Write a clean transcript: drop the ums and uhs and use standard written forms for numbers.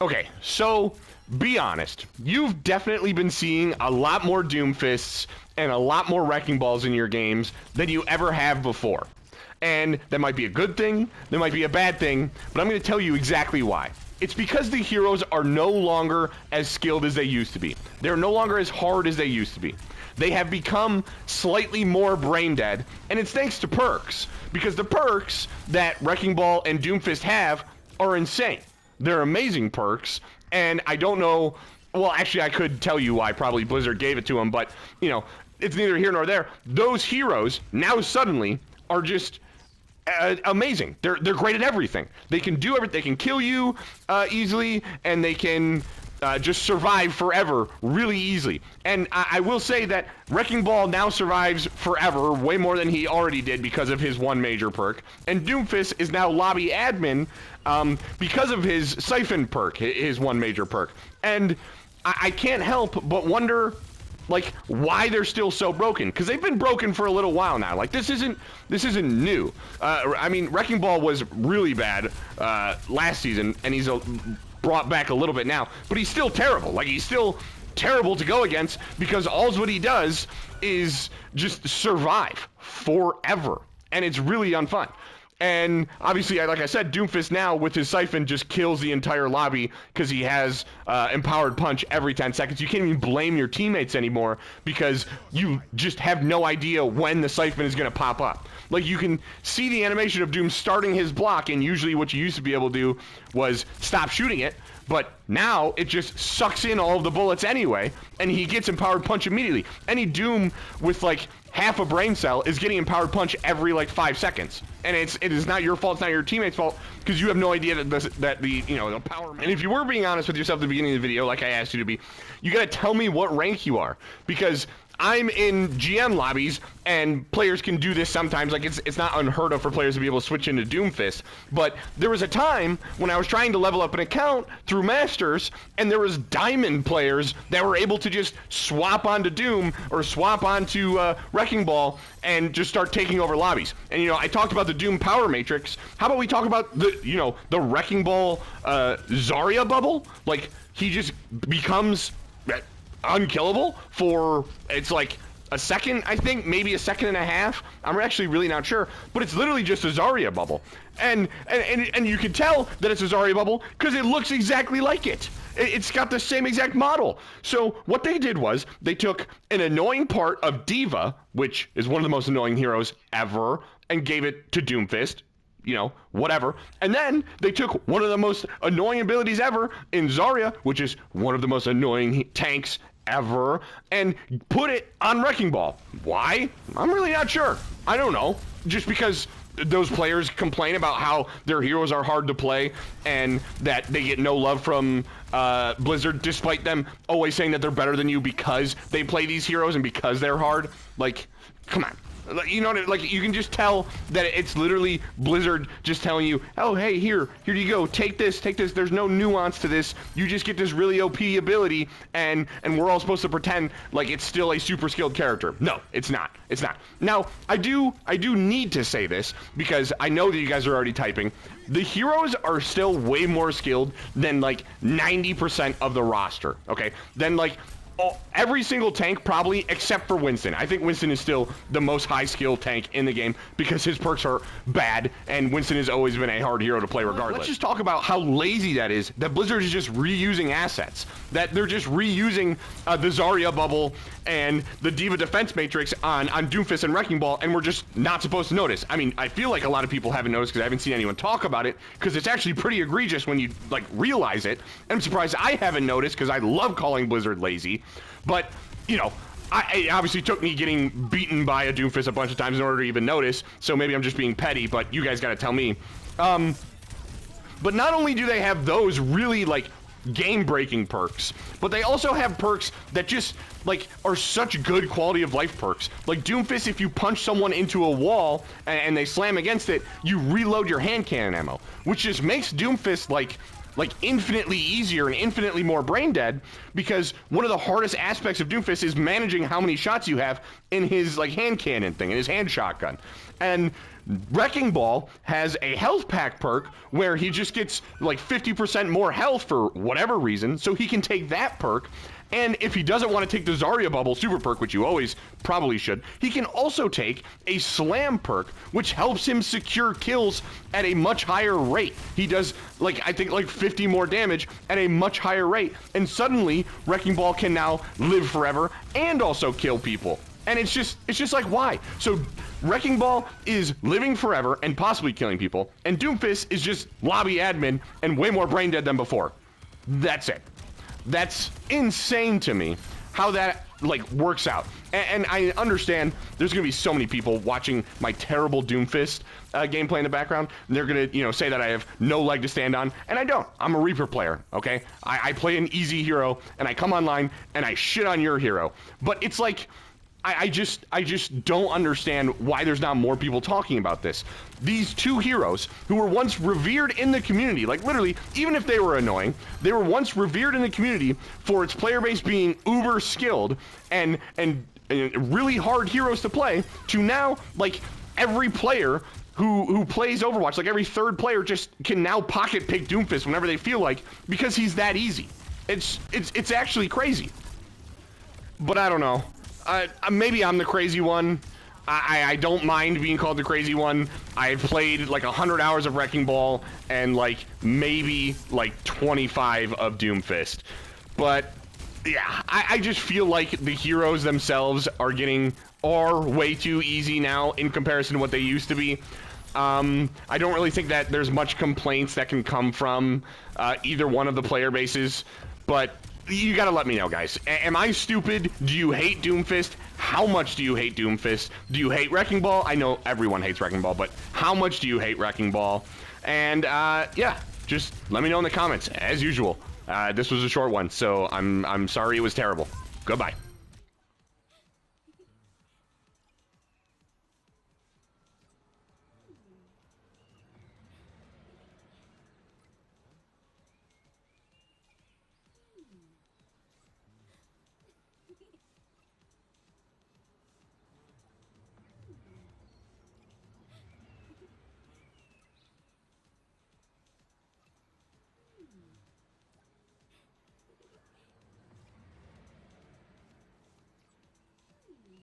Okay, so be honest. You've definitely been seeing a lot more Doomfists and a lot more Wrecking Balls in your games than you ever have before. And that might be a good thing, that might be a bad thing, but I'm going to tell you exactly why. It's because the heroes are no longer as skilled as they used to be. They're no longer as hard as they used to be. They have become slightly more brain dead, and it's thanks to perks, because the perks that Wrecking Ball and Doomfist have are insane. They're amazing perks, and I don't know, well, actually I could tell you why probably Blizzard gave it to them, but, you know, it's neither here nor there. Those heroes now suddenly are just amazing. They're great at everything. They can do everything. They can kill you easily, and they can just survive forever really easily. And I will say that Wrecking Ball now survives forever, way more than he already did because of his one major perk. And Doomfist is now lobby admin because of his Siphon perk, his one major perk. And I can't help but wonder, like, why they're still so broken, because they've been broken for a little while now. Like, this isn't new. I mean, Wrecking Ball was really bad last season, and he's brought back a little bit now, but he's still terrible. Like, he's still terrible to go against, because what he does is just survive forever, and it's really unfun. And obviously, like I said, Doomfist now with his Siphon just kills the entire lobby because he has Empowered Punch every 10 seconds. You can't even blame your teammates anymore because you just have no idea when the Siphon is going to pop up. Like, you can see the animation of Doom starting his block, and usually what you used to be able to do was stop shooting it, but now it just sucks in all of the bullets anyway, and he gets Empowered Punch immediately. Any Doom with, like, half a brain cell is getting Empowered Punch every, like, 5 seconds. And it is not your fault, it's not your teammate's fault, because you have no idea that the power... And if you were being honest with yourself at the beginning of the video, like I asked you to be, you gotta tell me what rank you are, because I'm in GM lobbies, and players can do this sometimes. Like, it's not unheard of for players to be able to switch into Doomfist, but there was a time when I was trying to level up an account through Masters, and there was Diamond players that were able to just swap onto Doom, or swap onto Wrecking Ball, and just start taking over lobbies. And, you know, I talked about the Doom power matrix. How about we talk about the Wrecking Ball Zarya bubble? Like, he just becomes unkillable for, it's like a second, I think, maybe a second and a half. I'm actually really not sure, but it's literally just a Zarya bubble. And you can tell that it's a Zarya bubble because it looks exactly like it. It's got the same exact model. So what they did was they took an annoying part of Diva, which is one of the most annoying heroes ever, and gave it to Doomfist. You know, whatever. And then they took one of the most annoying abilities ever in Zarya, which is one of the most annoying tanks ever, and put it on Wrecking Ball. Why? I'm really not sure. I don't know. Just because those players complain about how their heroes are hard to play and that they get no love from Blizzard, despite them always saying that they're better than you because they play these heroes and because they're hard. Like, come on. You know, like, you can just tell that it's literally Blizzard just telling you, oh, hey, here you go, take this. There's no nuance to this. You just get this really OP ability, and we're all supposed to pretend like it's still a super skilled character. No, it's not. It's not. Now, I do need to say this because I know that you guys are already typing. The heroes are still way more skilled than, like, 90% of the roster, okay? Then, like, every single tank, probably, except for Winston. I think Winston is still the most high-skill tank in the game because his perks are bad, and Winston has always been a hard hero to play regardless. Let's just talk about how lazy that is, that Blizzard is just reusing assets. That they're just reusing the Zarya bubble and the Diva defense matrix on Doomfist and Wrecking Ball, and we're just not supposed to notice. I mean, I feel like a lot of people haven't noticed because I haven't seen anyone talk about it, because it's actually pretty egregious when you, like, realize it. And I'm surprised I haven't noticed because I love calling Blizzard lazy. But, you know, it obviously took me getting beaten by a Doomfist a bunch of times in order to even notice, so maybe I'm just being petty, but you guys gotta tell me. But not only do they have those really, like, game-breaking perks, but they also have perks that just, like, are such good quality of life perks. Like Doomfist, if you punch someone into a wall and they slam against it, you reload your hand cannon ammo, which just makes Doomfist, like infinitely easier and infinitely more brain dead, because one of the hardest aspects of Doomfist is managing how many shots you have in his, like, hand cannon thing, in his hand shotgun. And Wrecking Ball has a health pack perk where he just gets like 50% more health for whatever reason, so he can take that perk. And if he doesn't want to take the Zarya Bubble super perk, which you always probably should, he can also take a Slam perk, which helps him secure kills at a much higher rate. He does, like, I think, like 50 more damage at a much higher rate. And suddenly, Wrecking Ball can now live forever and also kill people. And it's just like, why? So Wrecking Ball is living forever and possibly killing people, and Doomfist is just lobby admin and way more brain dead than before. That's it. That's insane to me how that like works out. And I understand there's gonna be so many people watching my terrible Doomfist gameplay in the background. They're gonna, you know, say that I have no leg to stand on, and I don't. I'm a Reaper player, okay? I play an easy hero, and I come online and I shit on your hero. But it's like, I just don't understand why there's not more people talking about this. These two heroes who were once revered in the community, like literally, even if they were annoying, they were once revered in the community for its player base being uber skilled and really hard heroes to play, to now, like, every player who plays Overwatch, like every third player just can now pocket pick Doomfist whenever they feel like, because he's that easy. It's actually crazy. But I don't know. Maybe I'm the crazy one. I don't mind being called the crazy one. I've played like 100 hours of Wrecking Ball and like maybe like 25 of Doomfist. But yeah, I just feel like the heroes themselves are way too easy now in comparison to what they used to be. I don't really think that there's much complaints that can come from either one of the player bases, but you gotta let me know, guys. Am I stupid? Do you hate Doomfist? How much do you hate Doomfist? Do you hate Wrecking Ball? I know everyone hates Wrecking Ball, but how much do you hate Wrecking Ball? And yeah, just let me know in the comments, as usual. This was a short one, so I'm sorry it was terrible. Goodbye.